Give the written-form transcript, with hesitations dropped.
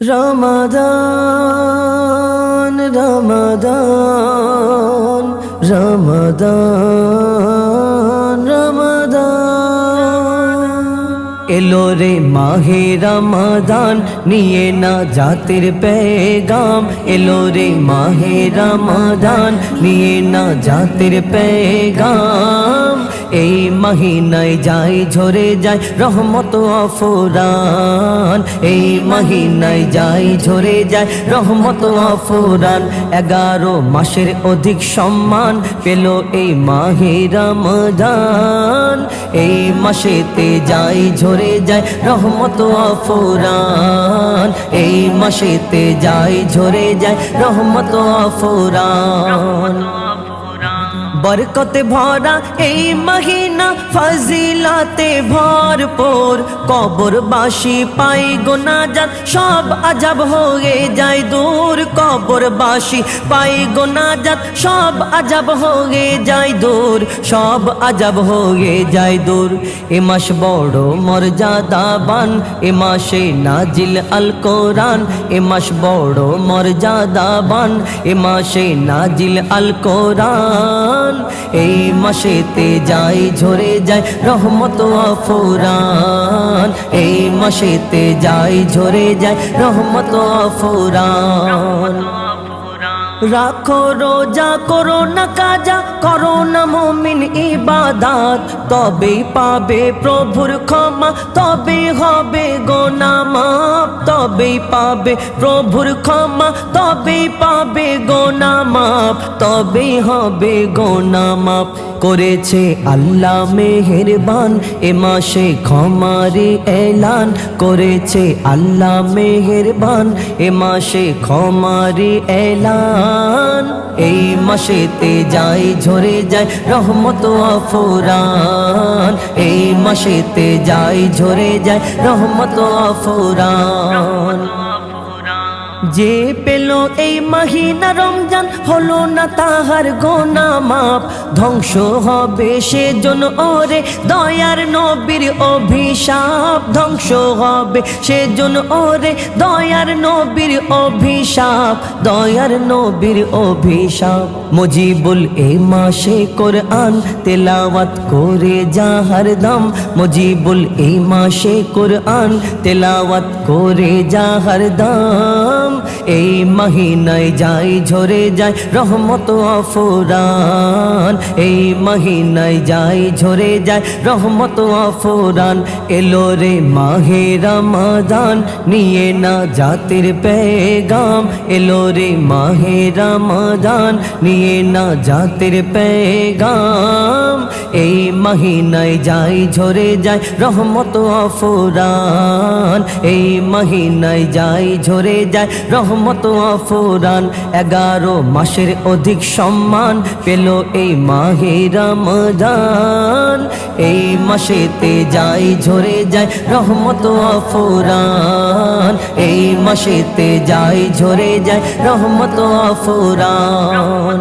রমাদান রমাদান রমাদান রমাদান এলো রে মাহে রমাদান নিয়ে না জাতির পেগাম এলো রে মাহে রমাদান নিয়ে না জাতির পেগাম এই মহিনায় যায় ঝরে যায় রহমত আফুরান এই মহিনায় যায় ঝরে যায় রহমত আফুরান 11 মাসের অধিক সম্মান পেল এই মাহে রমাদান এই মাসেতে যায় ঝরে যায় রহমত আফুরান এই মাসেতে যায় ঝরে যায় রহমত আফুরান বরকতে ভরা এই মহিনা ফজিলাতে ভরপুর কবরবাসী পাই গুনাহগার সব আজব হয়ে যায় দূর কবরবাসী পাই গুনাহগার সব আজব হয়ে যায় দূর সব আজব হয়ে যায় দূর এ মাস বড় মর্যাদাবান এ মাসে নাজিল আল কোরআন এ মাস বড় মর্যাদাবান এ মাসে নাজিল আল কোরআন এই মাসেতে যায় ঝরে যায় রহমত আফুরান এই মাসেতে যায় ঝরে যায় রহমত আফুরান রাখো রোজা করো না কাজা করো না মুমিন ইবাদত তবেই পাবে প্রভুর ক্ষমা তবেই হবে গুনাহ মাফ তবেই পাবে প্রভুর ক্ষমা তবেই পাবে গুনাহ মাফ তবেই হবে গুনাহ মাফ করেছে আল্লাহ মেহেরবান এ মাসে ক্ষমার এলান করেছে আল্লাহ মেহেরবান এ মাসে ক্ষমার এলান এই মাসেতে যায় ঝরে যায় রহমত আফুরান এই মাসেতে যায় ঝরে যায় রহমত আফুরান যে পেল এই মহিনা রমজান হলো না তাহার গুনাহ মাফ ধ্বংস হবে সেজন ওরে দয়ার নবীর অভিশাপ ধ্বংস হবে সেজন ওরে দয়ার নবীর অভিশাপ দয়ার নবীর অভিশাপ মুজিবুল এই মাসে কোরআন তেলাওয়াত করে যা হরদম মুজিবুল এই মাসে কোরআন তেলাওয়াত করে যা হরদম এই মহিনায় যায় ঝরে যায় রহমত আফুরান এই মহিনায় যায় ঝরে যায় রহমত আফুরান এলো রে মাহে রমাদান নিয়ে না জাতির পেগাম এলো রে মাহে রমাদান নিয়ে না জাতির পেগাম এই মহিনায় যায় ঝরে যায় রহমত আফুরান এই মহিনায় যায় ঝরে যায় রহমত আফুরান 11 মাসের অধিক সম্মান পেল এই মাহে রমাদান এই মাসেতে যায় ঝরে যায় রহমত আফুরান এই মাসেতে যায় ঝরে যায় রহমত আফুরান।